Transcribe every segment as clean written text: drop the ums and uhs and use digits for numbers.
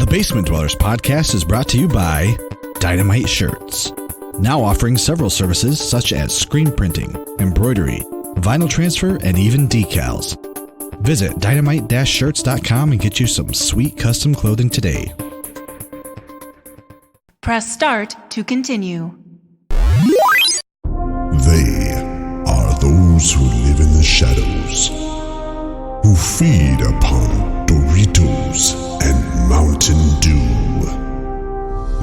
The Basement Dwellers podcast is brought to you by Dynamite Shirts. Now offering several services such as screen printing, embroidery, vinyl transfer, and even decals. Visit dynamite-shirts.com and get you some sweet custom clothing today. Press start to continue. They are those who live in the shadows, who feed upon Doritos and Mountain Dew.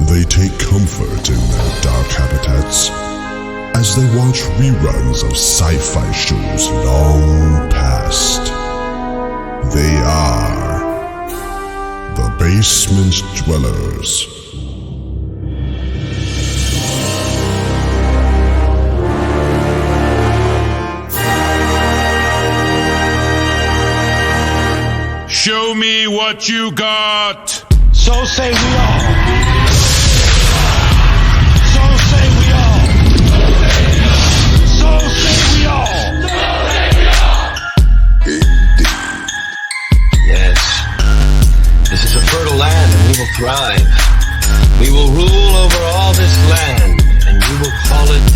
They take comfort in their dark habitats as they watch reruns of sci-fi shows long past. They are the Basement Dwellers. Show me what you got. So say we all. So say we all. So say we all. Indeed. Yes. This is a fertile land and we will thrive. We will rule over all this land and we will call it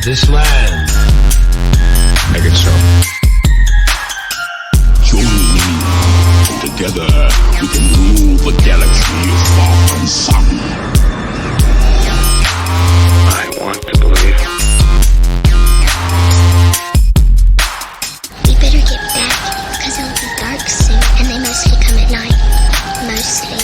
this land. Make it so. Together, we can rule the galaxy far from sun. I want to believe. We better get back, because it'll be dark soon, and they mostly come at night. Mostly.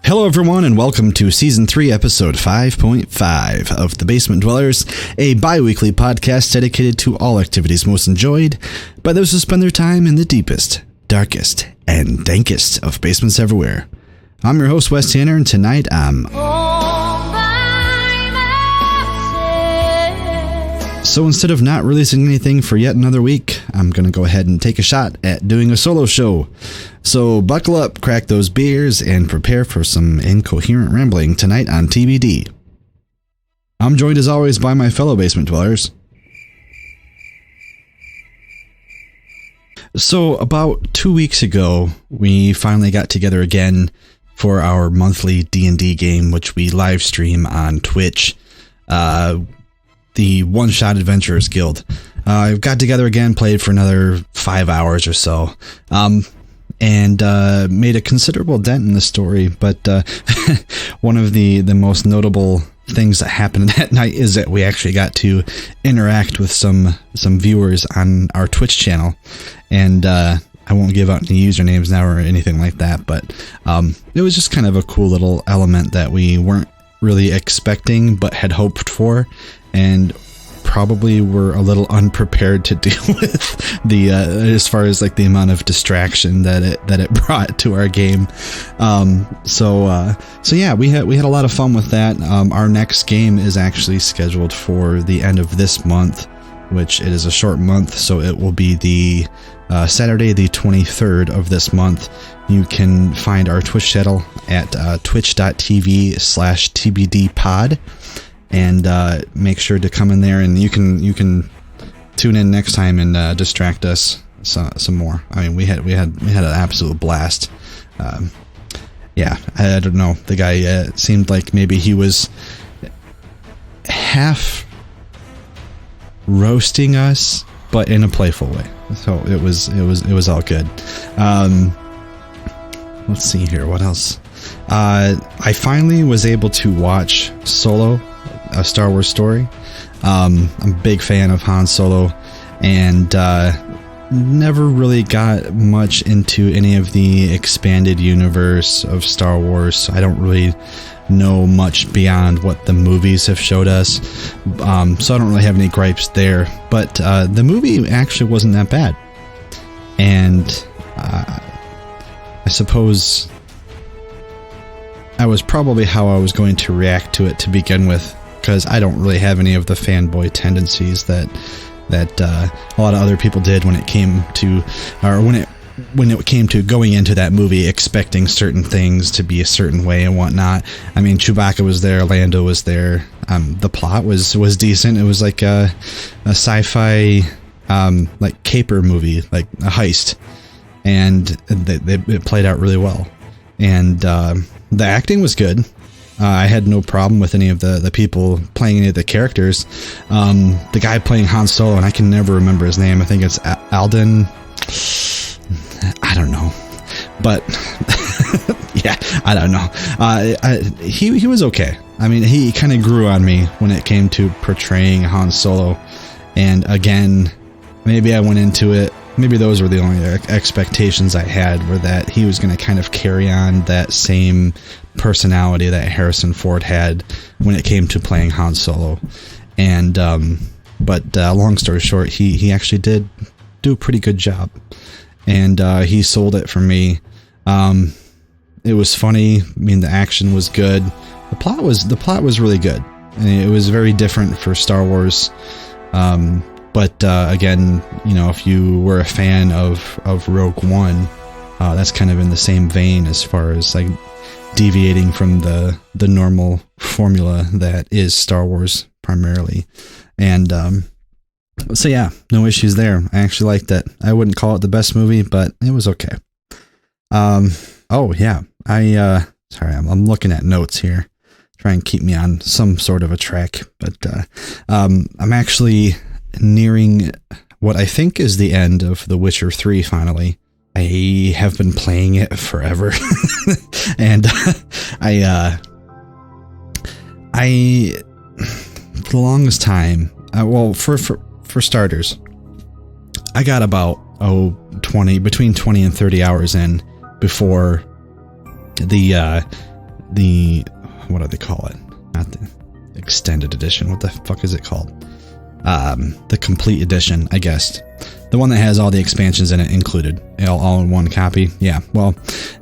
Hello everyone and welcome to Season 3, Episode 5.5 of The Basement Dwellers, a bi-weekly podcast dedicated to all activities most enjoyed by those who spend their time in the deepest, darkest, and dankest of basements everywhere. I'm your host, Wes Tanner, and tonight I'm... So instead of not releasing anything for yet another week, I'm going to go ahead and take a shot at doing a solo show. So buckle up, crack those beers, and prepare for some incoherent rambling tonight on TBD. I'm joined as always by my fellow basement dwellers. So about 2 weeks ago, we finally got together again for our monthly D&D game, which we live stream on Twitch. The One Shot Adventurers Guild. I got together again, played for another 5 hours or so, and made a considerable dent in the story. But one of the most notable things that happened that night is that we actually got to interact with some viewers on our Twitch channel, and I won't give out any usernames now or anything like that. But it was just kind of a cool little element that we weren't really expecting, but had hoped for. And probably were a little unprepared to deal with the as far as like the amount of distraction that it brought to our game. So yeah, we had a lot of fun with that. Our next game is actually scheduled for the end of this month, which it is a short month, so it will be the Saturday the 23rd of this month. You can find our Twitch channel at twitch.tv/tbdpod. And make sure to come in there, and you can tune in next time and distract us some more. I mean, we had an absolute blast. Yeah, I don't know. The guy seemed like maybe he was half roasting us, but in a playful way. So it was all good. Let's see here. What else? I finally was able to watch Solo, A Star Wars Story. I'm a big fan of Han Solo, and never really got much into any of the expanded universe of Star Wars. I don't really know much beyond what the movies have showed us, so I don't really have any gripes there. But the movie actually wasn't that bad, and I suppose I was probably how I was going to react to it to begin with, because I don't really have any of the fanboy tendencies that a lot of other people did when it came to, or when it when it came to going into that movie expecting certain things to be a certain way and whatnot. I mean, Chewbacca was there, Lando was there. The plot was decent. It was like a sci-fi like caper movie, like a heist, and it played out really well. And the acting was good. I had no problem with any of the people playing any of the characters. The guy playing Han Solo, and I can never remember his name. I think it's Alden. I don't know, but yeah, I don't know. He was okay. I mean, he kind of grew on me when it came to portraying Han Solo. And again, maybe I went into it. Maybe those were the only expectations I had, were that he was going to kind of carry on that same personality that Harrison Ford had when it came to playing Han Solo. And but long story short, he actually did do a pretty good job, and he sold it for me. It was funny. I mean, the action was good. The plot was really good, and it was very different for Star Wars. But again, you know, if you were a fan of Rogue One, that's kind of in the same vein as far as like deviating from the normal formula that is Star Wars primarily. And so yeah, no issues there. I actually liked it. I wouldn't call it the best movie, but it was okay. Oh yeah, sorry, I'm looking at notes here, try and keep me on some sort of a track. But I'm actually nearing what I think is the end of The Witcher 3 finally. I have been playing it forever. And I for the longest time, well, for starters, I got about between 20 and 30 hours in before the what do they call it? Not the extended edition. What the fuck is it called? The complete edition, I guess. The one that has all the expansions in it included, all in one copy. Yeah. Well,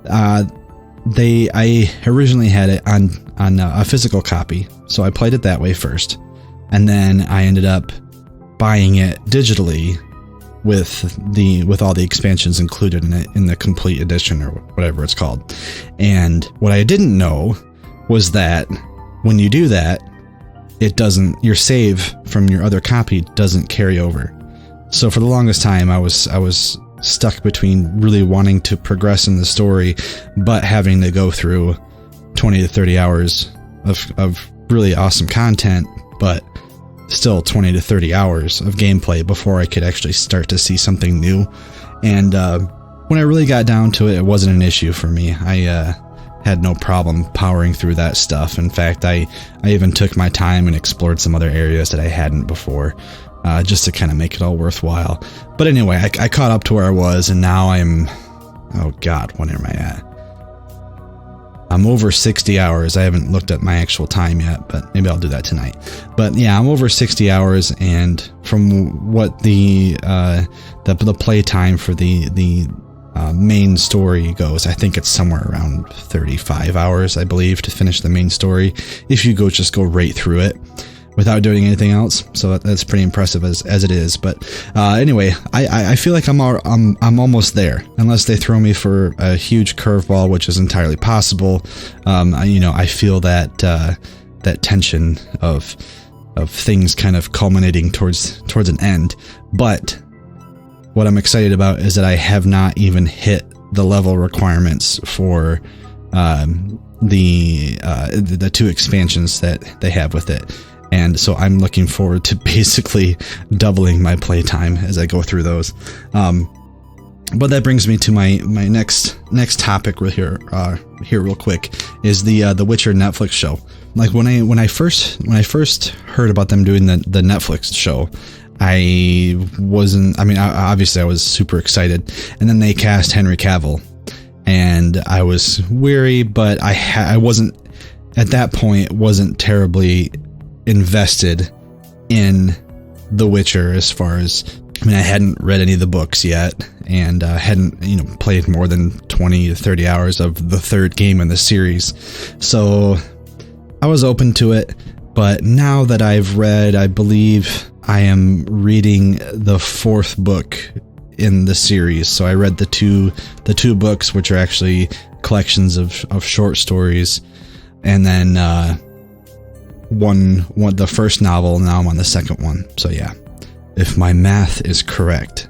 I originally had it on a physical copy, so I played it that way first, and then I ended up buying it digitally with all the expansions included in it in the complete edition, or whatever it's called. And what I didn't know was that when you do that, your save from your other copy doesn't carry over. So for the longest time, I was stuck between really wanting to progress in the story, but having to go through 20 to 30 hours of really awesome content, but still 20 to 30 hours of gameplay before I could actually start to see something new. And when I really got down to it, it wasn't an issue for me. I had no problem powering through that stuff. In fact, I even took my time and explored some other areas that I hadn't before, just to kind of make it all worthwhile. But anyway, I caught up to where I was, and now I'm, oh God, what am I at? I'm over 60 hours. I haven't looked at my actual time yet, but maybe I'll do that tonight. But yeah, I'm over 60 hours, and from what the play time for the main story goes, I think it's somewhere around 35 hours, I believe, to finish the main story, if you just go right through it without doing anything else. So that's pretty impressive as it is. But anyway, I feel like I'm almost there, unless they throw me for a huge curveball, which is entirely possible. I feel that tension of things kind of culminating towards an end. But what I'm excited about is that I have not even hit the level requirements for the two expansions that they have with it. And so I'm looking forward to basically doubling my playtime as I go through those. But that brings me to my next topic here real quick, is the Witcher Netflix show. Like when I first heard about them doing the Netflix show, obviously I was super excited, and then they cast Henry Cavill, and I was weary, but I wasn't at that point terribly invested in The Witcher, as far as, I hadn't read any of the books yet, and hadn't played more than 20 to 30 hours of the third game in the series, so I was open to it. But now that I've read, I believe I am reading the fourth book in the series. So I read the two books, which are actually collections of short stories, and then one the first novel. Now I'm on the second one. So yeah, if my math is correct,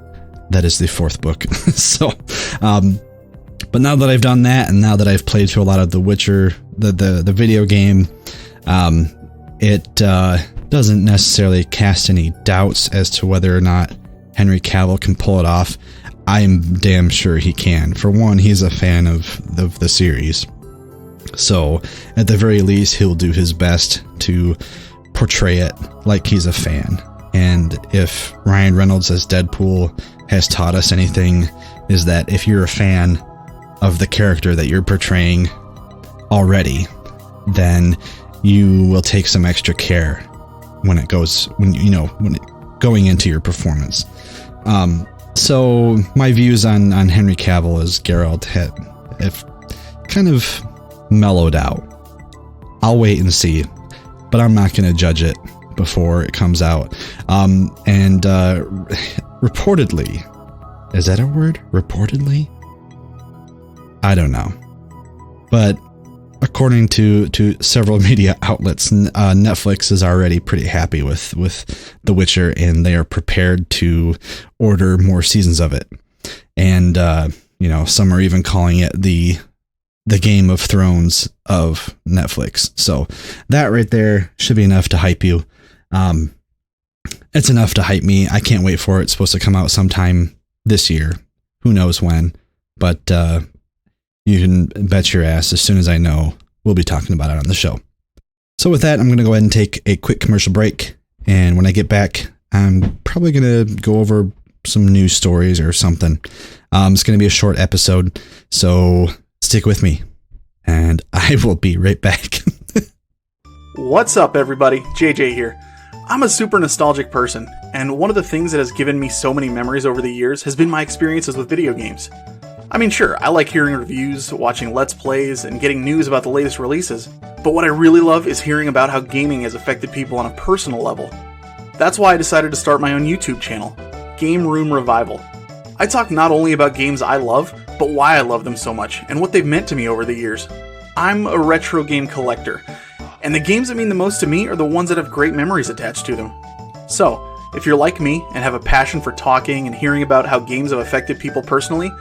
that is the fourth book. So, but now that I've done that, and now that I've played through a lot of The Witcher, the video game, it doesn't necessarily cast any doubts as to whether or not Henry Cavill can pull it off. I'm damn sure he can. For one, he's a fan of the series. So, at the very least, he'll do his best to portray it like he's a fan. And if Ryan Reynolds as Deadpool has taught us anything, is that if you're a fan of the character that you're portraying already, then you will take some extra care when going into your performance. So my views on Henry Cavill as Geralt have kind of mellowed out. I'll wait and see, but I'm not going to judge it before it comes out. Reportedly, is that a word? Reportedly? I don't know. But according to several media outlets, Netflix is already pretty happy with The Witcher, and they are prepared to order more seasons of it. And some are even calling it the Game of Thrones of Netflix. So that right there should be enough to hype you. It's enough to hype me. I can't wait for it. It's supposed to come out sometime this year. Who knows when? But you can bet your ass, as soon as I know, we'll be talking about it on the show. So with that, I'm going to go ahead and take a quick commercial break. And when I get back, I'm probably going to go over some news stories or something. It's going to be a short episode, so stick with me. And I will be right back. What's up, everybody? JJ here. I'm a super nostalgic person, and one of the things that has given me so many memories over the years has been my experiences with video games. I mean, sure, I like hearing reviews, watching Let's Plays, and getting news about the latest releases, but what I really love is hearing about how gaming has affected people on a personal level. That's why I decided to start my own YouTube channel, Game Room Revival. I talk not only about games I love, but why I love them so much, and what they've meant to me over the years. I'm a retro game collector, and the games that mean the most to me are the ones that have great memories attached to them. So, if you're like me and have a passion for talking and hearing about how games have affected people personally,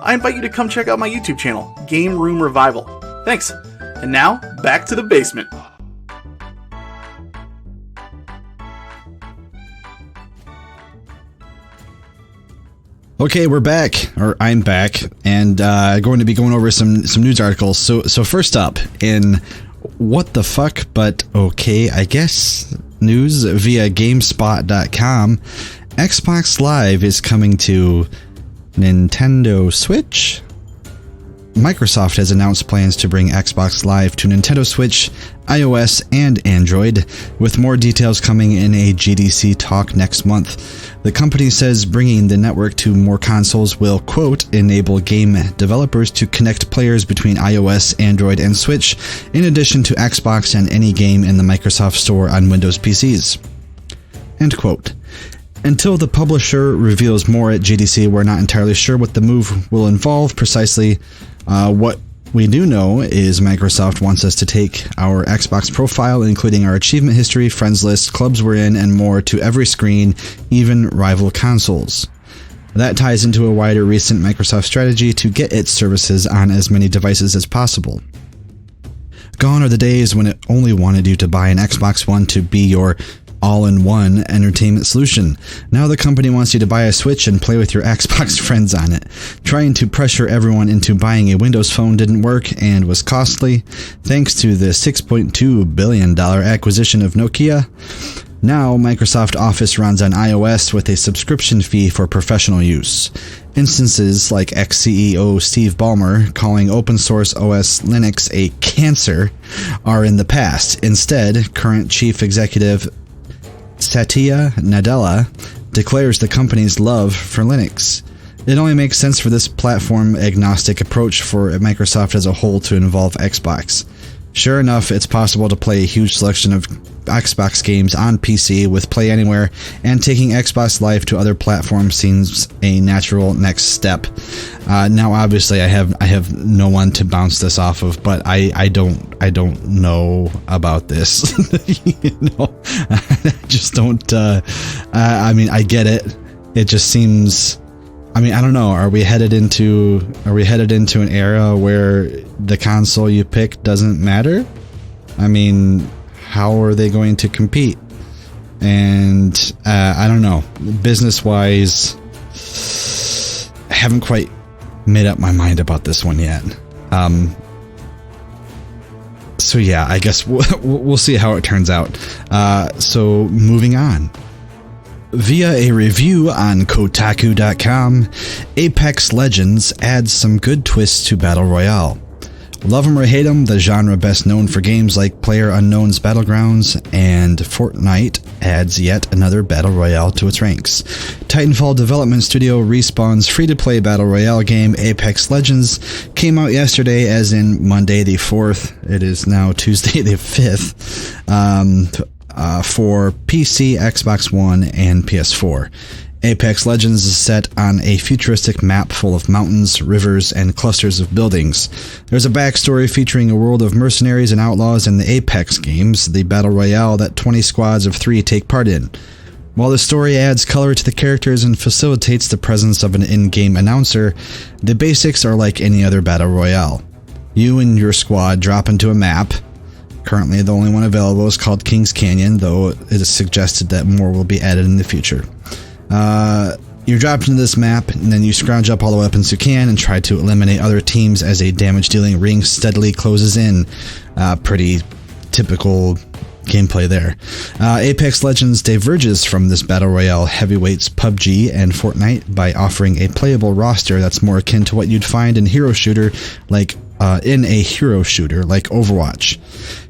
I invite you to come check out my YouTube channel, Game Room Revival. Thanks. And now, back to the basement. Okay, we're back, or I'm back, and going to be going over some news articles. So first up, in what the fuck, but okay, I guess, news via GameSpot.com, Xbox Live is coming to Nintendo Switch? Microsoft has announced plans to bring Xbox Live to Nintendo Switch, iOS, and Android, with more details coming in a GDC talk next month. The company says bringing the network to more consoles will, quote, enable game developers to connect players between iOS, Android, and Switch, in addition to Xbox and any game in the Microsoft Store on Windows PCs. End quote. Until the publisher reveals more at GDC, we're not entirely sure what the move will involve precisely. What we do know is Microsoft wants us to take our Xbox profile, including our achievement history, friends list, clubs we're in, and more, to every screen, even rival consoles. That ties into a wider recent Microsoft strategy to get its services on as many devices as possible. Gone are the days when it only wanted you to buy an Xbox One to be your all-in-one entertainment solution. Now the company wants you to buy a Switch and play with your Xbox friends on it. Trying to pressure everyone into buying a Windows Phone didn't work and was costly. Thanks to the $6.2 billion acquisition of Nokia, now Microsoft Office runs on iOS with a subscription fee for professional use. Instances like ex-CEO Steve Ballmer calling open source OS Linux a cancer are in the past. Instead, current chief executive Satya Nadella declares the company's love for Linux. It only makes sense for this platform-agnostic approach for Microsoft as a whole to involve Xbox. Sure enough, it's possible to play a huge selection of Xbox games on PC with Play Anywhere, and taking Xbox Live to other platforms seems a natural next step. Now, obviously, I have no one to bounce this off of, but I don't know about this. I just don't. I mean, I get it. It just seems. I mean, I don't know. Are we headed into an era where the console you pick doesn't matter? I mean, how are they going to compete? And I don't know. Business-wise, I haven't quite made up my mind about this one yet. So yeah, I guess we'll see how it turns out. So moving on. Via a review on Kotaku.com, Apex Legends adds some good twists to Battle Royale. Love 'em or hate 'em, the genre best known for games like PlayerUnknown's Battlegrounds and Fortnite adds yet another Battle Royale to its ranks. Titanfall development studio Respawn's free-to-play Battle Royale game Apex Legends came out yesterday, as in Monday the 4th. It is now Tuesday the 5th. For PC, Xbox One, and PS4. Apex Legends is set on a futuristic map full of mountains, rivers, and clusters of buildings. There's a backstory featuring a world of mercenaries and outlaws in the Apex games, the battle royale that 20 squads of 3 take part in. While the story adds color to the characters and facilitates the presence of an in-game announcer, the basics are like any other battle royale. You and your squad drop into a map. Currently, the only one available is called Kings Canyon, though it is suggested that more will be added in the future. You drop into this map, and then you scrounge up all the weapons you can and try to eliminate other teams as a damage-dealing ring steadily closes in. Pretty typical gameplay there. Apex Legends diverges from this Battle Royale heavyweights PUBG and Fortnite by offering a playable roster that's more akin to what you'd find in a hero shooter like Overwatch.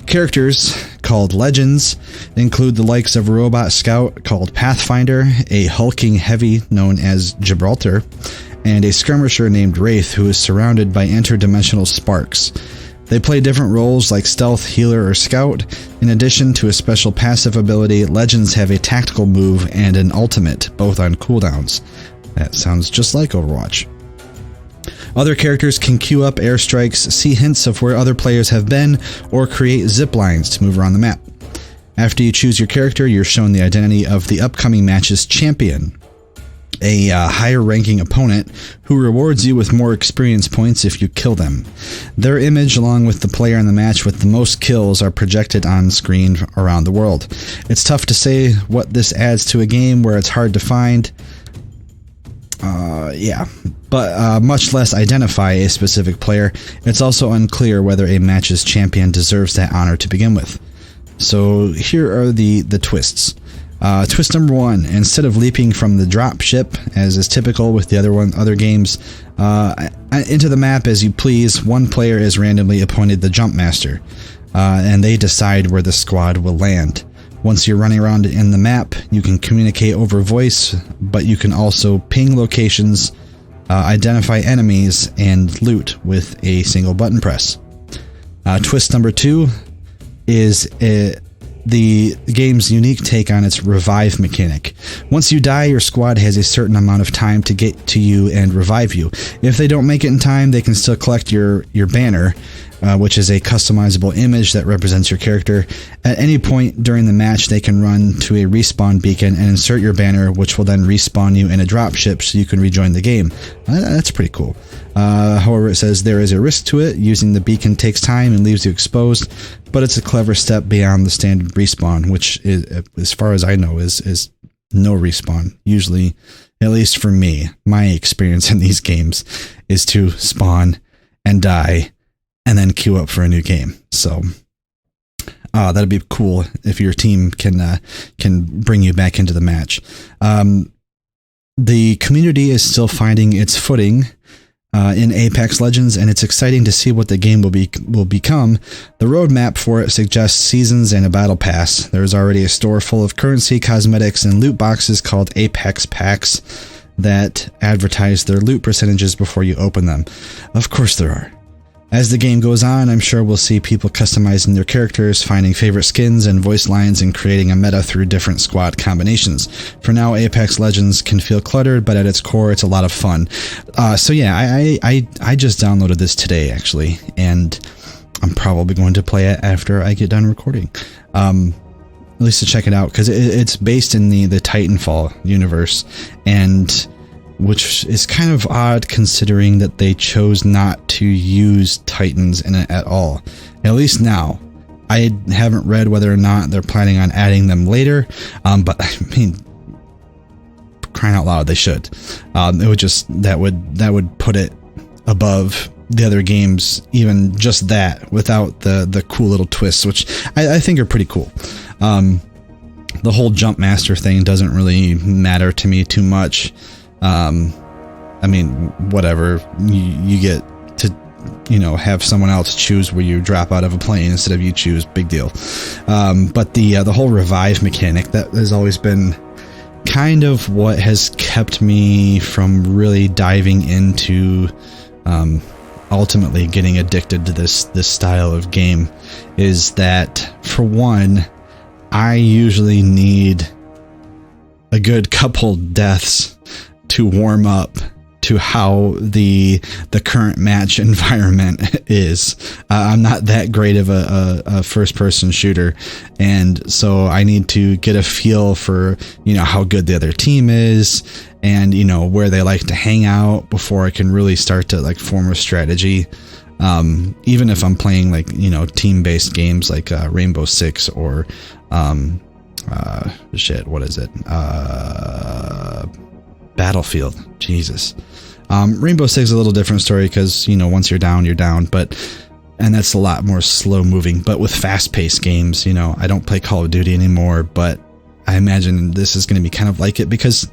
Characters, called Legends, include the likes of a robot scout called Pathfinder, a hulking heavy known as Gibraltar, and a skirmisher named Wraith who is surrounded by interdimensional sparks. They play different roles like stealth, healer, or scout. In addition to a special passive ability, Legends have a tactical move and an ultimate, both on cooldowns. That sounds just like Overwatch. Other characters can queue up airstrikes, see hints of where other players have been, or create zip lines to move around the map. After you choose your character, you're shown the identity of the upcoming match's champion, a higher-ranking opponent who rewards you with more experience points if you kill them. Their image, along with the player in the match with the most kills, are projected on screen around the world. It's tough to say what this adds to a game where it's hard to find but much less identify a specific player. It's also unclear whether a match's champion deserves that honor to begin with. So here are the twists. Twist number 1: instead of leaping from the drop ship, as is typical with the other games, into the map as you please, one player is randomly appointed the jump master, and they decide where the squad will land. Once you're running around in the map, you can communicate over voice, but you can also ping locations, identify enemies, and loot with a single button press. Twist number 2 is the game's unique take on its revive mechanic. Once you die, your squad has a certain amount of time to get to you and revive you. If they don't make it in time, they can still collect your banner, which is a customizable image that represents your character. At any point during the match, they can run to a respawn beacon and insert your banner, which will then respawn you in a dropship so you can rejoin the game. That's pretty cool. However, it says there is a risk to it. Using the beacon takes time and leaves you exposed, but it's a clever step beyond the standard respawn, which is, as far as I know, is no respawn. Usually, at least for me, my experience in these games is to spawn and die and then queue up for a new game. So that'd be cool if your team can bring you back into the match. The community is still finding its footing in Apex Legends, and it's exciting to see what the game will become. The roadmap for it suggests seasons and a battle pass. There's already a store full of currency, cosmetics, and loot boxes called Apex Packs that advertise their loot percentages before you open them. Of course there are. As the game goes on, I'm sure we'll see people customizing their characters, finding favorite skins and voice lines, and creating a meta through different squad combinations. For now, Apex Legends can feel cluttered, but at its core, it's a lot of fun. So yeah, I just downloaded this today, actually, and I'm probably going to play it after I get done recording. At least to check it out, because it's based in the Titanfall universe, and which is kind of odd considering that they chose not to use Titans in it at all. At least now. I haven't read whether or not they're planning on adding them later, but I mean, crying out loud, they should. It would just that would put it above the other games, even just that, without the cool little twists, which I think are pretty cool. The whole jump master thing doesn't really matter to me too much. I mean, whatever, you get to, have someone else choose where you drop out of a plane instead of you choose, big deal. But the whole revive mechanic, that has always been kind of what has kept me from really diving into, ultimately getting addicted to this style of game, is that, for one, I usually need a good couple deaths to warm up to how the current match environment is. I'm not that great of a first-person shooter, and so I need to get a feel for how good the other team is, and where they like to hang out before I can really start to form a strategy. Even if I'm playing team-based games like Rainbow Six or what is it? Battlefield. Jesus. Rainbow Six is a little different story because, once you're down, and that's a lot more slow moving. But with fast paced games, I don't play Call of Duty anymore, but I imagine this is going to be kind of like it, because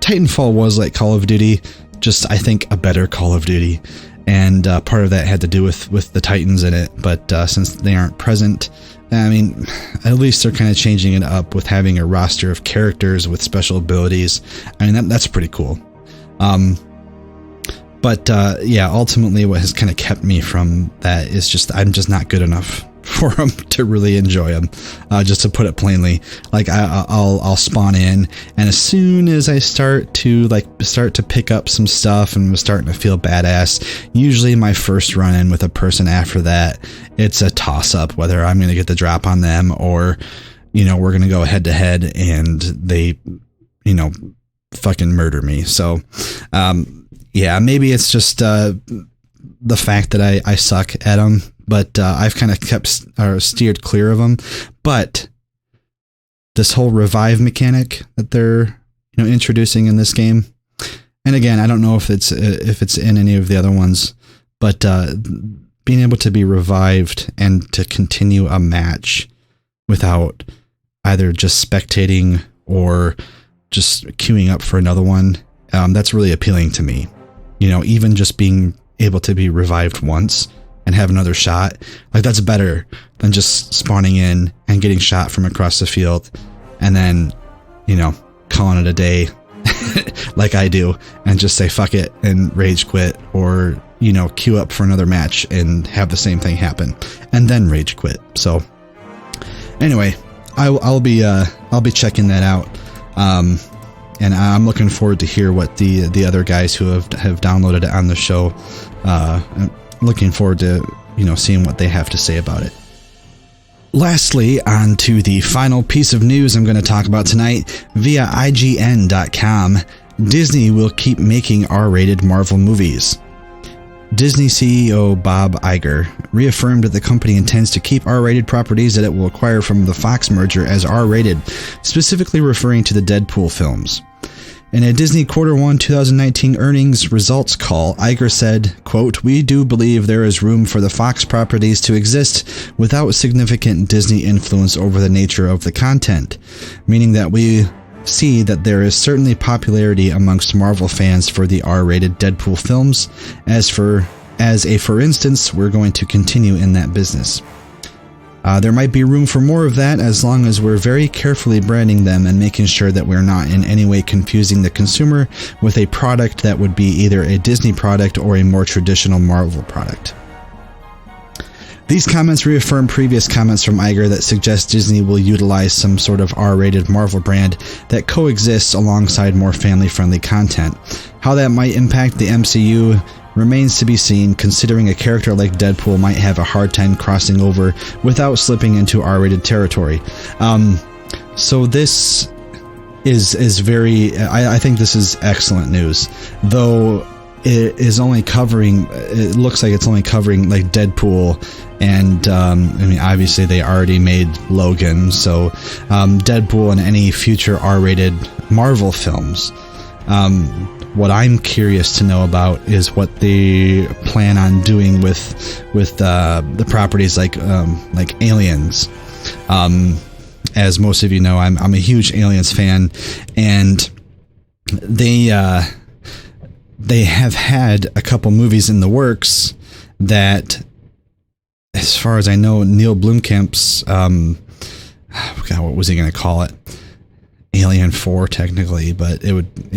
Titanfall was like Call of Duty, just I think a better Call of Duty. And part of that had to do with the Titans in it. But since they aren't present, I mean, at least they're kind of changing it up with having a roster of characters with special abilities. I mean, that's pretty cool. But ultimately what has kind of kept me from that is just, I'm just not good enough for them to really enjoy them. Just to put it plainly, I'll spawn in, and as soon as I start to pick up some stuff and I'm starting to feel badass, usually my first run in with a person after that, it's a toss up whether I'm going to get the drop on them or, we're going to go head to head and they, fucking murder me. So, maybe it's just, the fact that I suck at them, but I've kind of steered clear of them. But this whole revive mechanic that they're introducing in this game, and again, I don't know if it's in any of the other ones, but being able to be revived and to continue a match without either just spectating or just queuing up for another one, that's really appealing to me. Even just being able to be revived once and have another shot, that's better than just spawning in and getting shot from across the field and then, calling it a day like I do and just say fuck it and rage quit, or, queue up for another match and have the same thing happen and then rage quit. So anyway, I'll be checking that out. And I'm looking forward to hear what the other guys who have downloaded it on the show. I'm looking forward to seeing what they have to say about it. Lastly, on to the final piece of news I'm going to talk about tonight. Via IGN.com, Disney will keep making R-rated Marvel movies. Disney CEO Bob Iger reaffirmed that the company intends to keep R-rated properties that it will acquire from the Fox merger as R-rated, specifically referring to the Deadpool films. In a Disney Q1 2019 earnings results call, Iger said, quote, "We do believe there is room for the Fox properties to exist without significant Disney influence over the nature of the content, meaning that we see that there is certainly popularity amongst Marvel fans for the R-rated Deadpool films. For instance, we're going to continue in that business. There might be room for more of that as long as we're very carefully branding them and making sure that we're not in any way confusing the consumer with a product that would be either a Disney product or a more traditional Marvel product." These comments reaffirm previous comments from Iger that suggest Disney will utilize some sort of R-rated Marvel brand that coexists alongside more family-friendly content. How that might impact the MCU remains to be seen, considering a character like Deadpool might have a hard time crossing over without slipping into R-rated territory. So this is very... I think this is excellent news, though it is only covering... It looks like it's only covering like Deadpool, and I mean, obviously they already made Logan, so Deadpool and any future R-rated Marvel films. What I'm curious to know about is what they plan on doing with the properties like Aliens. As most of you know, I'm a huge Aliens fan, and they have had a couple movies in the works that, as far as I know, Neil Blomkamp's God, what was he going to call it? Alien 4 technically, but it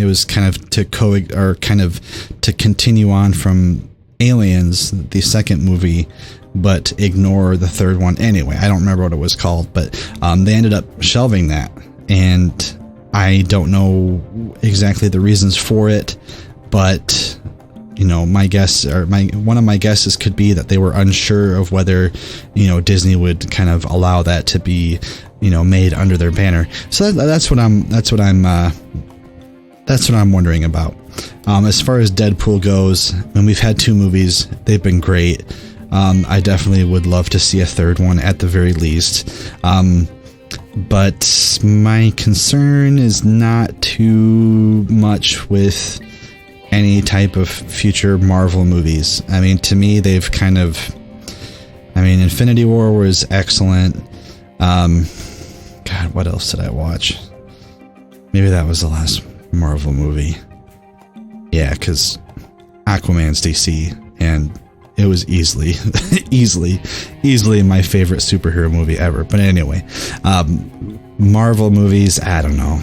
was kind of to continue on from Aliens, the second movie, but ignore the third one. Anyway, I don't remember what it was called, but they ended up shelving that, and I don't know exactly the reasons for it, but you know, one of my guesses could be that they were unsure of whether, you know, Disney would kind of allow that to be, you know, made under their banner. So that's what I'm wondering about. As far as Deadpool goes, when we've had 2 movies, they've been great. I definitely would love to see a third one at the very least. But my concern is not too much with any type of future Marvel movies. I mean, to me, they've kind of... I mean, Infinity War was excellent. God, what else did I watch? Maybe that was the last Marvel movie. Yeah, because Aquaman's DC, and it was easily my favorite superhero movie ever. But anyway, Marvel movies, I don't know.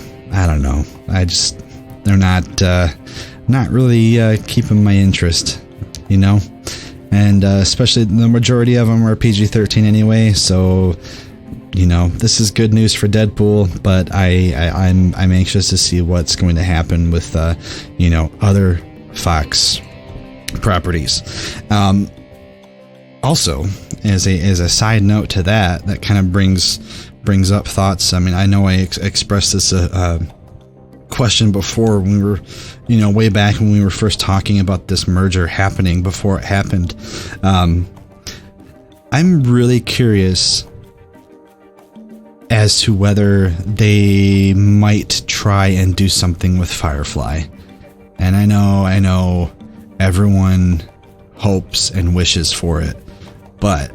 They're not really keeping my interest, you know? And especially the majority of them are PG-13 anyway, so, you know, this is good news for Deadpool, but I'm anxious to see what's going to happen with, you know, other Fox properties. Also, as a side note to that kind of brings up thoughts. I mean, I know I expressed this question before when we were, you know, way back when we were first talking about this merger happening, before it happened. I'm really curious as to whether they might try and do something with Firefly. And I know everyone hopes and wishes for it, but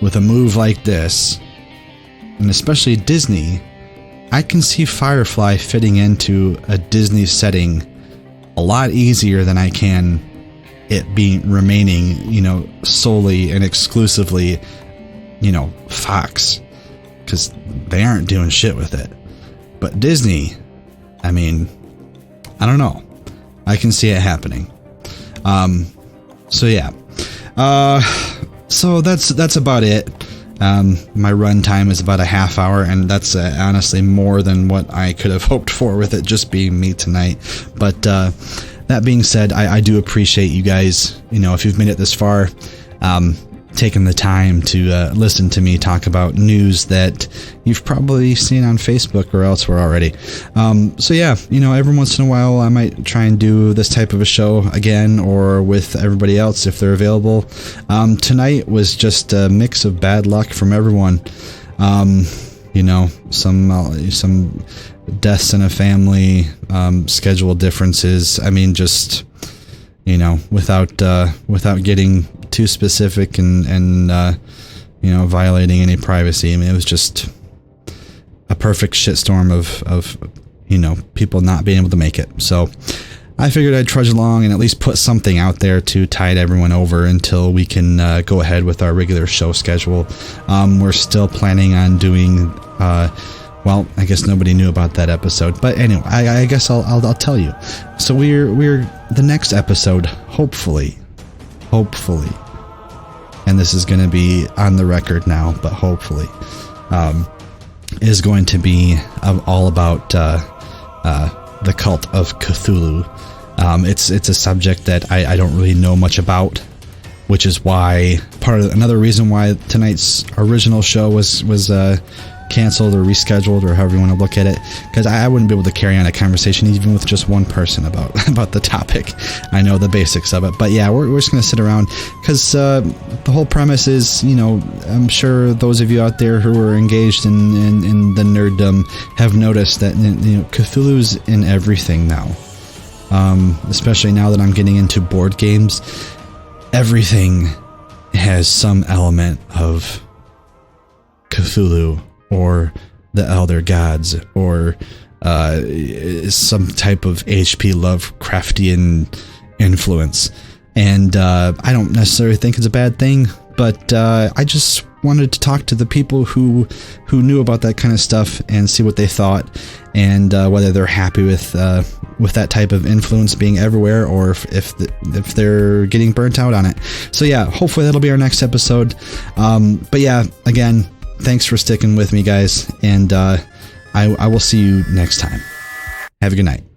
with a move like this, and especially Disney, I can see Firefly fitting into a Disney setting a lot easier than I can it remaining, you know, solely and exclusively, you know, Fox, because they aren't doing shit with it. But Disney, I mean, I don't know. I can see it happening. So yeah. So that's about it. My run time is about a half hour, and that's honestly more than what I could have hoped for with it just being me tonight. But that being said, I do appreciate you guys, you know, if you've made it this far, taking the time to listen to me talk about news that you've probably seen on Facebook or elsewhere already. So yeah, you know, every once in a while I might try and do this type of a show again, or with everybody else if they're available. Tonight was just a mix of bad luck from everyone. You know, some deaths in a family, schedule differences. I mean, just, you know, without getting too specific and you know, violating any privacy. I mean, it was just a perfect shitstorm of you know, people not being able to make it. So I figured I'd trudge along and at least put something out there to tide everyone over until we can go ahead with our regular show schedule. We're still planning on doing well, I guess nobody knew about that episode, but anyway, I guess I'll tell you. So we're the next episode, hopefully, and and this is going to be on the record now, but hopefully, is going to be all about the cult of Cthulhu. It's a subject that I don't really know much about, which is why another reason why tonight's original show was canceled or rescheduled, or however you want to look at it, because I wouldn't be able to carry on a conversation even with just one person about the topic. I know the basics of it, but yeah, we're just going to sit around, because the whole premise is, I'm sure those of you out there who are engaged in the nerddom have noticed that Cthulhu's in everything now, especially now that I'm getting into board games. Everything has some element of Cthulhu, or the Elder Gods, or some type of H.P. Lovecraftian influence. And I don't necessarily think it's a bad thing, but I just wanted to talk to the people who knew about that kind of stuff and see what they thought, and whether they're happy with that type of influence being everywhere, or if they're getting burnt out on it. So yeah, hopefully that'll be our next episode. But yeah, again, thanks for sticking with me, guys, and I will see you next time. Have a good night.